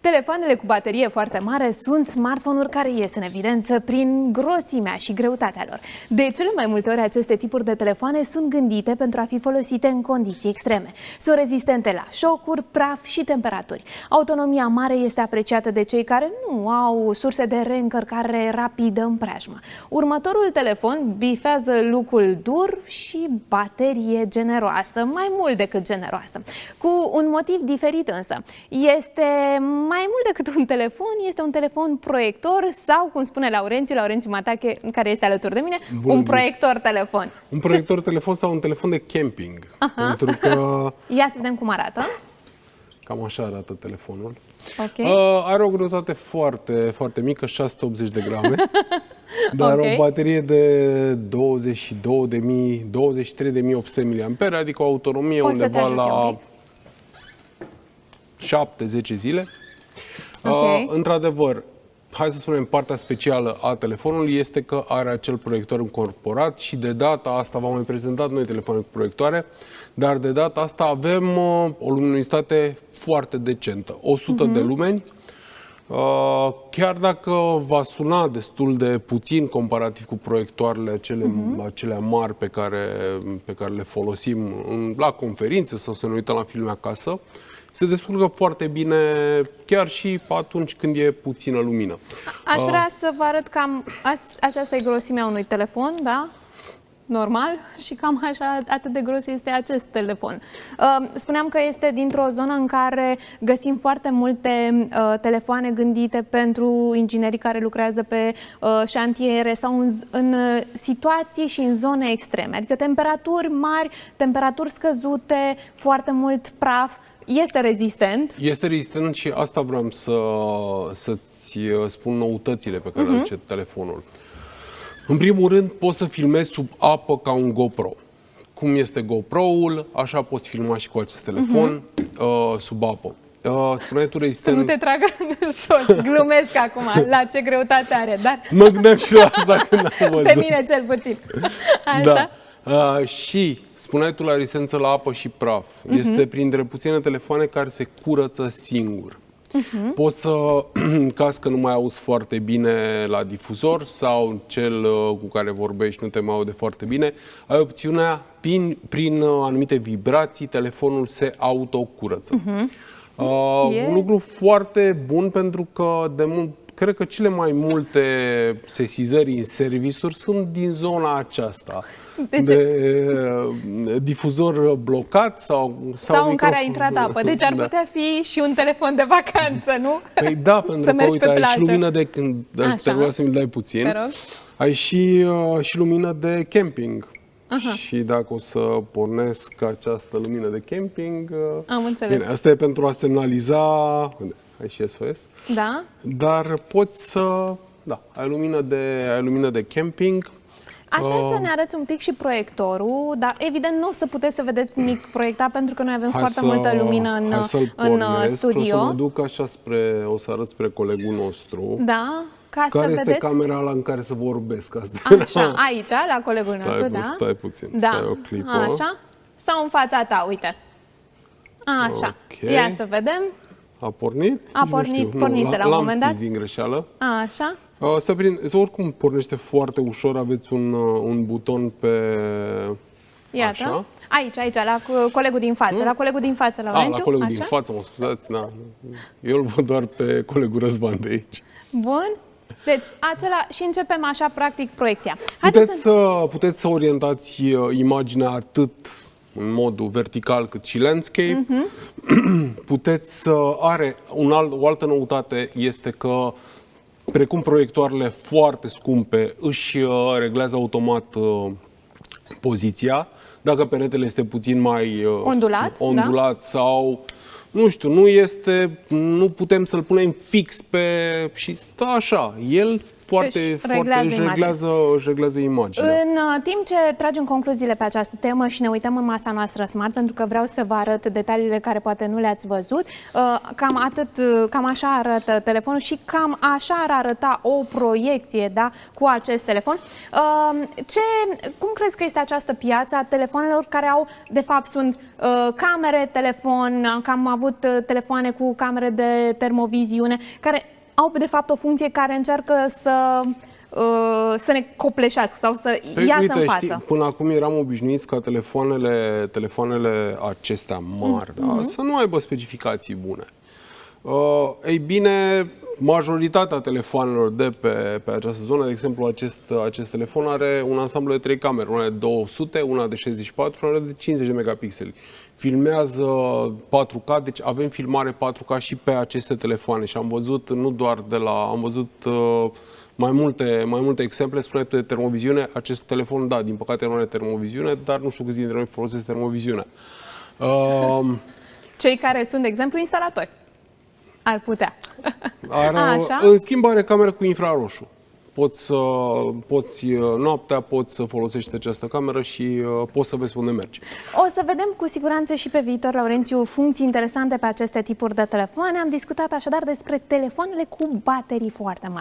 Telefoanele cu baterie foarte mare sunt smartphone-uri care ies în evidență prin grosimea și greutatea lor. De cele mai multe ori, aceste tipuri de telefoane sunt gândite pentru a fi folosite în condiții extreme. Sunt rezistente la șocuri, praf și temperaturi. Autonomia mare este apreciată de cei care nu au surse de reîncărcare rapidă în preajmă. Următorul telefon bifează look-ul dur și baterie generoasă, mai mult decât generoasă. Cu un motiv diferit însă. Este mai mult decât un telefon, este un telefon proiector sau, cum spune Laurențiu Matache, care este alături de mine, un proiector telefon. Un proiector telefon sau un telefon de camping. Pentru că... Ia să vedem cum arată. Cam așa arată telefonul. Okay. Are o greutate foarte, foarte mică, 680 de grame, dar o baterie de 23.800 mAh, adică o autonomie undeva la 7-10 zile. Într-adevăr, hai să spunem, partea specială a telefonului este că are acel proiector încorporat și de data asta, v-am mai prezentat noi telefoane cu proiectoare, dar de data asta avem o luminositate foarte decentă, 100 de lumeni. Chiar dacă va suna destul de puțin comparativ cu proiectoarele acelea mari pe care le folosim la conferințe sau să ne uităm la filme acasă, se descurcă foarte bine chiar și atunci când e puțină lumină. Aș vrea să vă arăt cam aceasta e grosimea unui telefon, da? Normal, și cam așa, atât de gros este acest telefon. Spuneam că este dintr-o zonă în care găsim foarte multe telefoane gândite pentru inginerii care lucrează pe șantiere sau în situații și în zone extreme, adică temperaturi mari, temperaturi scăzute, foarte mult praf. Este rezistent. Este rezistent și asta vreau să-ți spun noutățile pe care le aduce telefonul. În primul rând, poți să filmezi sub apă ca un GoPro. Cum este GoPro-ul, așa poți filma și cu acest telefon sub apă. Spuneai tu rezistent... Să nu te tragă jos, glumesc acum, la ce greutate are, dar... Mă gândeam și la asta când am văzut. Pe mine cel puțin. Așa? Da. Și spuneai tu la rezistență la apă și praf. Este printre puține telefoane care se curăță singur. Poți să, în caz că nu mai auzi foarte bine la difuzor sau cel cu care vorbești nu te mai aude foarte bine, ai opțiunea, prin anumite vibrații, telefonul se autocurăță. Un lucru foarte bun pentru că cred că cele mai multe sesizări în servisuri sunt din zona aceasta. De difuzor blocat sau în care a intrat apă. Deci ar putea fi și un telefon de vacanță, nu? Păi da, pentru că, uite, ai și lumină de... Te rog să mi-l dai puțin. Ai și lumină de camping. Și dacă o să pornesc această lumină de camping... Am înțeles. Bine, asta e pentru a semnaliza... Ai și SOS. Da. Dar poți să... Da, ai lumină de camping. Aș vrea să ne arăți un pic și proiectorul, dar evident nu o să puteți să vedeți nimic proiectat pentru că noi avem foarte multă lumină în studio. O să mă duc așa o să arăt spre colegul nostru. Da. Care este camera ala în care să vorbesc asta? Așa, aici, la colegul nostru, da? Stai puțin, stai o clipă. Așa. Sau în fața ta, uite. Așa. Ia să vedem. A pornit? A pornise la un moment dat. Din greșeală. Așa. Oricum pornește foarte ușor, aveți un buton pe... Iată. Așa. Aici, la colegul din față. La colegul din față, Laurențiu. La colegul din față, mă scuzați. Da. Eu îl văd doar pe colegul Răzvan de aici. Bun. Deci, și începem așa, practic, proiecția. Puteți să orientați imaginea atât în modul vertical cât și landscape. Are o altă noutate, este că precum proiectoarele foarte scumpe își reglează automat poziția. Dacă peretele este puțin mai ondulat sau, nu știu, nu putem să-l punem fix și stă așa. El își reglează imaginea. În timp ce tragem concluziile pe această temă și ne uităm în masa noastră smart, pentru că vreau să vă arăt detaliile care poate nu le-ați văzut, cam așa arată telefonul și cam așa ar arăta o proiecție, da, cu acest telefon. Cum crezi că este această piață a telefonelor care au, de fapt, sunt camere, telefon, că am avut telefoane cu camere de termoviziune, care au, de fapt, o funcție care încearcă să ne copleșească sau să iasă în față. Știi, până acum eram obișnuiți ca telefoanele acestea mari, da, să nu aibă specificații bune. Ei bine, majoritatea telefonelor de pe această zonă, de exemplu, acest telefon are un ansamblu de 3 camere, una de 200, una de 64, una de 50 de megapixeli. Filmează 4K, deci avem filmare 4K și pe aceste telefoane și am văzut mai multe exemple. Spune de termoviziune, acest telefon, da, din păcate nu are termoviziune, dar nu știu câți dintre noi folosesc termoviziune. Cei care sunt, de exemplu, instalatori. Ar putea. În schimb, are cameră cu infraroșu. Noaptea poți să folosești această cameră și poți să vezi unde mergi. O să vedem cu siguranță și pe viitor, Laurențiu, funcții interesante pe aceste tipuri de telefoane. Am discutat așadar despre telefoanele cu baterii foarte mari.